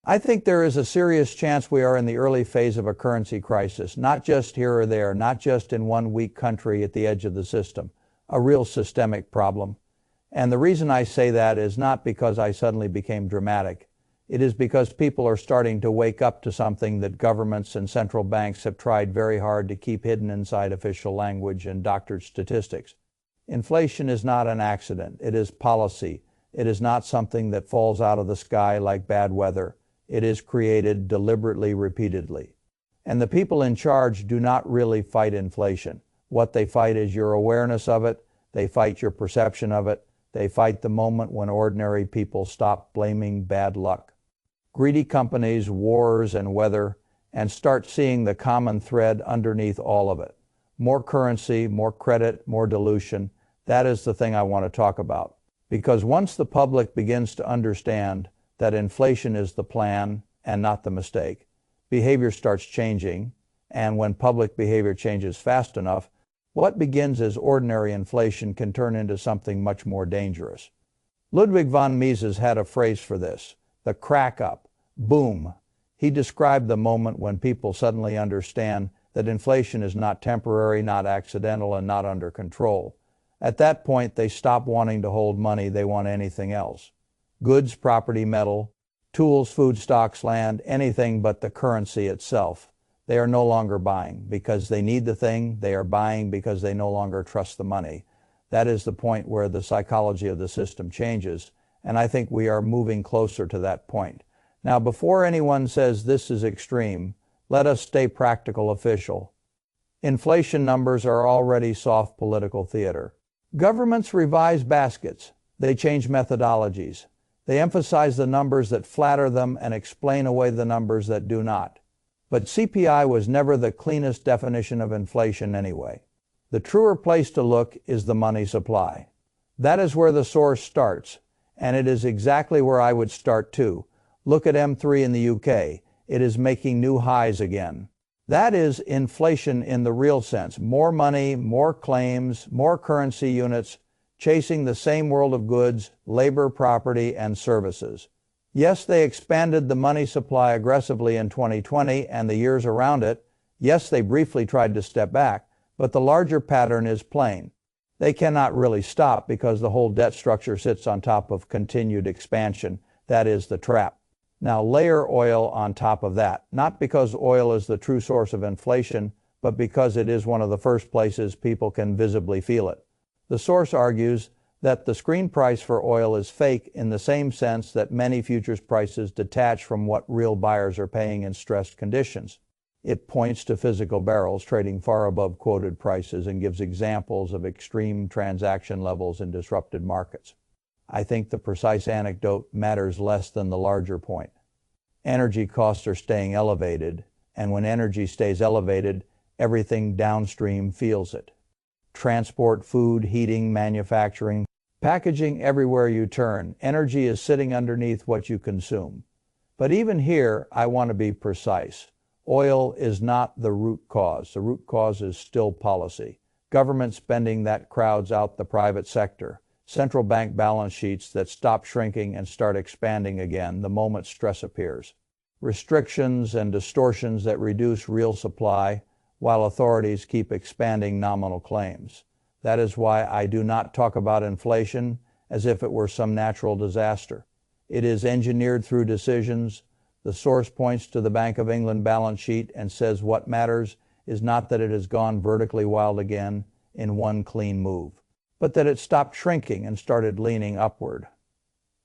I think there is a serious chance we are in the early phase of a currency crisis, not just here or there, not just in one weak country at the edge of the system, a real systemic problem. And the reason I say that is not because I suddenly became dramatic. It is because people are starting to wake up to something that governments and central banks have tried very hard to keep hidden inside official language and doctored statistics. Inflation is not an accident. It is policy. It is not something that falls out of the sky like bad weather. It is created deliberately, repeatedly. And the people in charge do not really fight inflation. What they fight is your awareness of it. They fight your perception of it. They fight the moment when ordinary people stop blaming bad luck, greedy companies, wars, and weather, and start seeing the common thread underneath all of it. More currency, more credit, more dilution. That is the thing I want to talk about. Because once the public begins to understand that inflation is the plan and not the mistake, behavior starts changing, and when public behavior changes fast enough, what begins as ordinary inflation can turn into something much more dangerous. Ludwig von Mises had a phrase for this, the crack up, boom. He described the moment when people suddenly understand that inflation is not temporary, not accidental, and not under control. At that point, they stop wanting to hold money, they want anything else. Goods, property, metal, tools, food, stocks, land, anything but the currency itself. They are no longer buying because they need the thing. They are buying because they no longer trust the money. That is the point where the psychology of the system changes, and I think we are moving closer to that point. Now, before anyone says this is extreme, let us stay practical official. Inflation numbers are already soft political theater. Governments revise baskets. They change methodologies. They emphasize the numbers that flatter them and explain away the numbers that do not. But CPI was never the cleanest definition of inflation anyway. The truer place to look is the money supply. That is where the source starts, and it is exactly where I would start too. Look at M3 in the UK. It is making new highs again. That is inflation in the real sense. More money, more claims, more currency units, chasing the same world of goods, labor, property, and services. Yes, they expanded the money supply aggressively in 2020 and the years around it. Yes, they briefly tried to step back, but the larger pattern is plain. They cannot really stop because the whole debt structure sits on top of continued expansion. That is the trap. Now layer oil on top of that, not because oil is the true source of inflation, but because it is one of the first places people can visibly feel it. The source argues that the screen price for oil is fake in the same sense that many futures prices detach from what real buyers are paying in stressed conditions. It points to physical barrels trading far above quoted prices and gives examples of extreme transaction levels in disrupted markets. I think the precise anecdote matters less than the larger point. Energy costs are staying elevated, and when energy stays elevated, everything downstream feels it. Transport, food, heating, manufacturing, packaging, everywhere you turn, energy is sitting underneath what you consume. But even here, I want to be precise. Oil is not the root cause. The root cause is still policy. Government spending that crowds out the private sector. Central bank balance sheets that stop shrinking and start expanding again the moment stress appears. Restrictions and distortions that reduce real supply while authorities keep expanding nominal claims. That is why I do not talk about inflation as if it were some natural disaster. It is engineered through decisions. The source points to the Bank of England balance sheet and says what matters is not that it has gone vertically wild again in one clean move, but that it stopped shrinking and started leaning upward.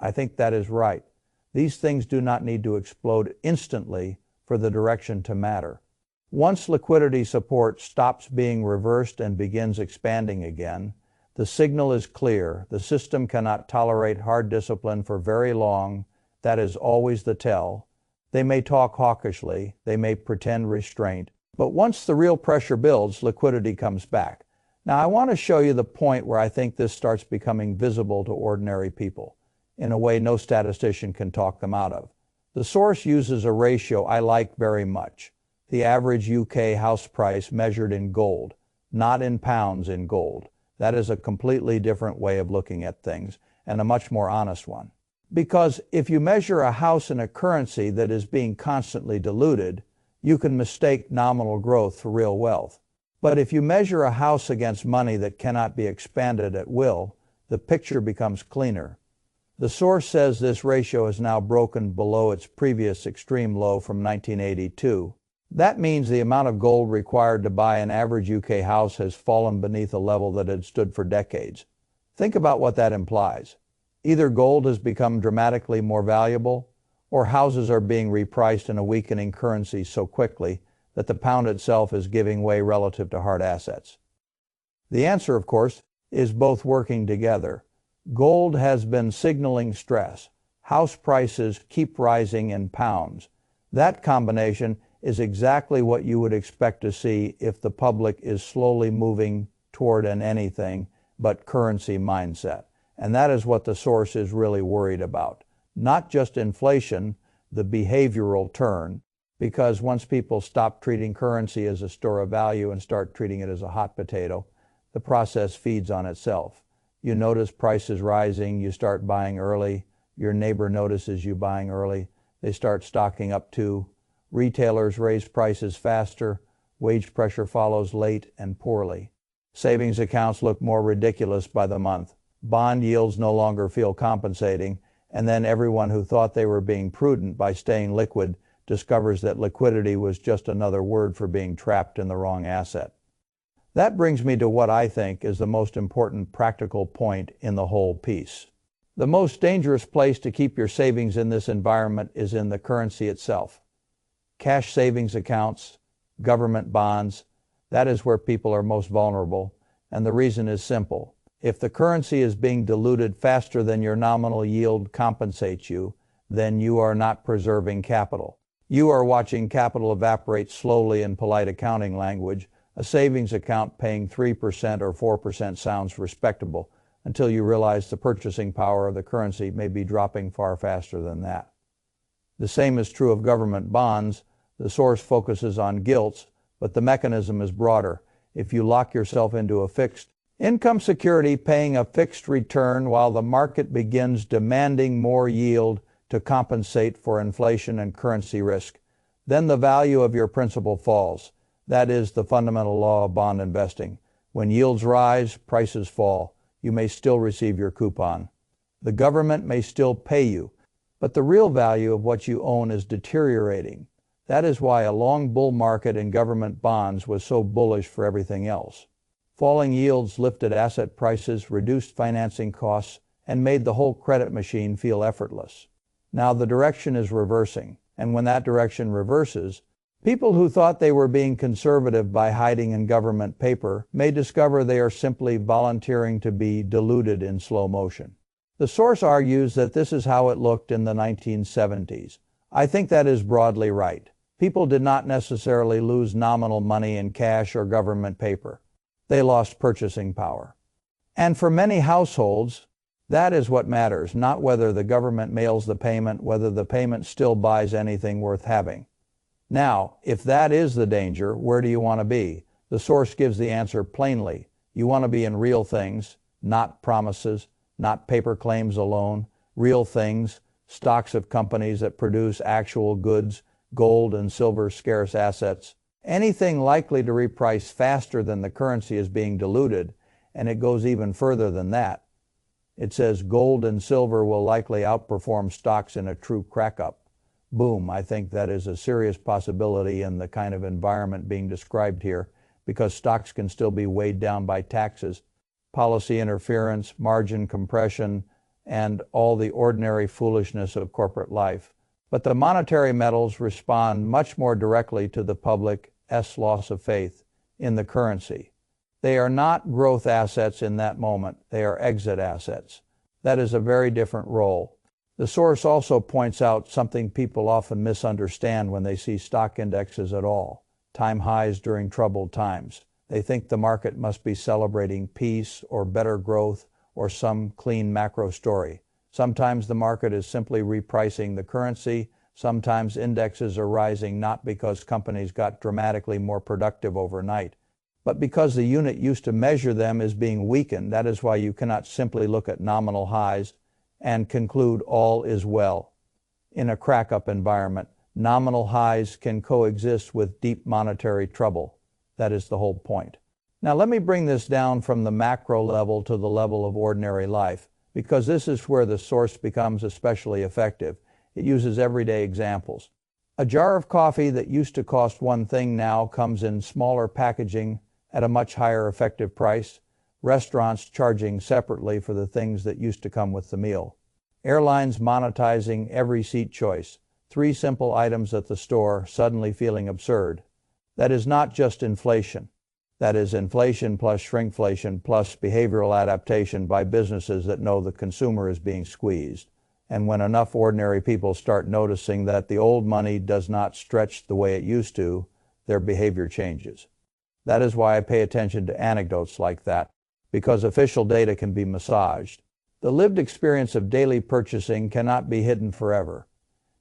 I think that is right. These things do not need to explode instantly for the direction to matter. Once liquidity support stops being reversed and begins expanding again, the signal is clear. The system cannot tolerate hard discipline for very long. That is always the tell. They may talk hawkishly, they may pretend restraint, but once the real pressure builds, liquidity comes back. Now I want to show you the point where I think this starts becoming visible to ordinary people, in a way no statistician can talk them out of. The source uses a ratio I like very much. The average UK house price measured in gold, not in pounds, in gold. That is a completely different way of looking at things, and a much more honest one. Because if you measure a house in a currency that is being constantly diluted, you can mistake nominal growth for real wealth. But if you measure a house against money that cannot be expanded at will, the picture becomes cleaner. The source says this ratio is now broken below its previous extreme low from 1982. That means the amount of gold required to buy an average UK house has fallen beneath a level that had stood for decades. Think about what that implies. Either gold has become dramatically more valuable, or houses are being repriced in a weakening currency so quickly that the pound itself is giving way relative to hard assets. The answer, of course, is both working together. Gold has been signaling stress. House prices keep rising in pounds. That combination is exactly what you would expect to see if the public is slowly moving toward an anything but currency mindset. And that is what the source is really worried about. Not just inflation, the behavioral turn, because once people stop treating currency as a store of value and start treating it as a hot potato, the process feeds on itself. You notice prices rising, you start buying early, your neighbor notices you buying early, they start stocking up too. Retailers raise prices faster, wage pressure follows late and poorly. Savings accounts look more ridiculous by the month. Bond yields no longer feel compensating, and then everyone who thought they were being prudent by staying liquid discovers that liquidity was just another word for being trapped in the wrong asset. That brings me to what I think is the most important practical point in the whole piece. The most dangerous place to keep your savings in this environment is in the currency itself. Cash savings accounts, government bonds, that is where people are most vulnerable, and the reason is simple. If the currency is being diluted faster than your nominal yield compensates you, then you are not preserving capital. You are watching capital evaporate slowly in polite accounting language. A savings account paying 3% or 4% sounds respectable until you realize the purchasing power of the currency may be dropping far faster than that. The same is true of government bonds. The source focuses on gilts, but the mechanism is broader. If you lock yourself into a fixed income security paying a fixed return while the market begins demanding more yield to compensate for inflation and currency risk, then the value of your principal falls. That is the fundamental law of bond investing. When yields rise, prices fall. You may still receive your coupon. The government may still pay you, but the real value of what you own is deteriorating. That is why a long bull market in government bonds was so bullish for everything else. Falling yields lifted asset prices, reduced financing costs, and made the whole credit machine feel effortless. Now the direction is reversing, and when that direction reverses, people who thought they were being conservative by hiding in government paper may discover they are simply volunteering to be diluted in slow motion. The source argues that this is how it looked in the 1970s. I think that is broadly right. People did not necessarily lose nominal money in cash or government paper. They lost purchasing power. And for many households, that is what matters, not whether the government mails the payment, whether the payment still buys anything worth having. Now, if that is the danger, where do you want to be? The source gives the answer plainly. You want to be in real things, not promises, not paper claims alone, real things, stocks of companies that produce actual goods, gold and silver scarce assets, anything likely to reprice faster than the currency is being diluted, and it goes even further than that. It says gold and silver will likely outperform stocks in a true crack-up. Boom, I think that is a serious possibility in the kind of environment being described here, because stocks can still be weighed down by taxes, policy interference, margin compression, and all the ordinary foolishness of corporate life. But the monetary metals respond much more directly to the public's loss of faith in the currency. They are not growth assets in that moment. They are exit assets. That is a very different role. The source also points out something people often misunderstand when they see stock indexes at all: time highs during troubled times. They think the market must be celebrating peace or better growth or some clean macro story. Sometimes the market is simply repricing the currency. Sometimes indexes are rising not because companies got dramatically more productive overnight, but because the unit used to measure them is being weakened. That is why you cannot simply look at nominal highs and conclude all is well. In a crack-up environment, nominal highs can coexist with deep monetary trouble. That is the whole point. Now let me bring this down from the macro level to the level of ordinary life, because this is where the source becomes especially effective. It uses everyday examples. A jar of coffee that used to cost one thing now comes in smaller packaging at a much higher effective price. Restaurants charging separately for the things that used to come with the meal. Airlines monetizing every seat choice. 3 simple items at the store suddenly feeling absurd. That is not just inflation. That is inflation plus shrinkflation plus behavioral adaptation by businesses that know the consumer is being squeezed. And when enough ordinary people start noticing that the old money does not stretch the way it used to, their behavior changes. That is why I pay attention to anecdotes like that, because official data can be massaged. The lived experience of daily purchasing cannot be hidden forever.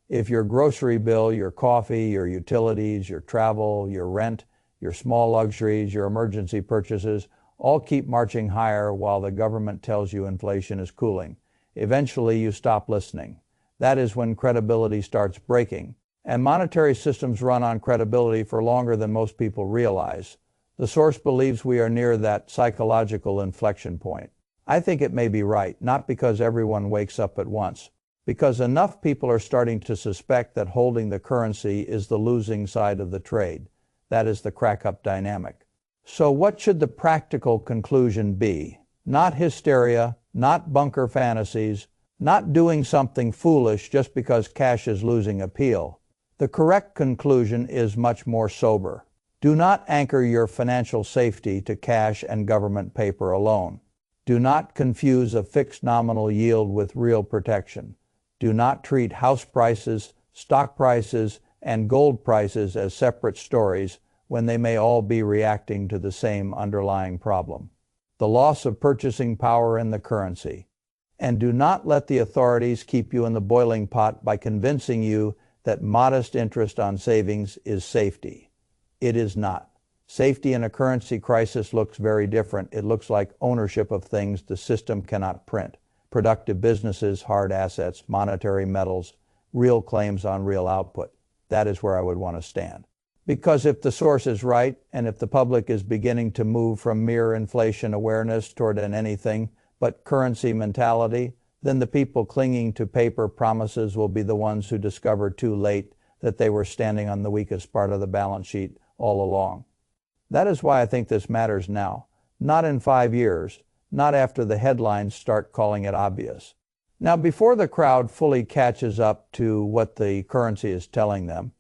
If your grocery bill, your coffee, your utilities, your travel, your rent, your small luxuries, your emergency purchases, all keep marching higher while the government tells you inflation is cooling, eventually you stop listening. That is when credibility starts breaking. And monetary systems run on credibility for longer than most people realize. The source believes we are near that psychological inflection point. I think it may be right, not because everyone wakes up at once, because enough people are starting to suspect that holding the currency is the losing side of the trade. That is the crack-up dynamic. So what should the practical conclusion be? Not hysteria, not bunker fantasies, not doing something foolish just because cash is losing appeal. The correct conclusion is much more sober. Do not anchor your financial safety to cash and government paper alone. Do not confuse a fixed nominal yield with real protection. Do not treat house prices, stock prices, and gold prices as separate stories when they may all be reacting to the same underlying problem: the loss of purchasing power in the currency. And do not let the authorities keep you in the boiling pot by convincing you that modest interest on savings is safety. It is not. Safety in a currency crisis looks very different. It looks like ownership of things the system cannot print. Productive businesses, hard assets, monetary metals, real claims on real output. That is where I would want to stand. Because if the source is right, and if the public is beginning to move from mere inflation awareness toward an anything but currency mentality, then the people clinging to paper promises will be the ones who discover too late that they were standing on the weakest part of the balance sheet all along. That is why I think this matters now, not in 5 years, not after the headlines start calling it obvious. Now, before the crowd fully catches up to what the currency is telling them,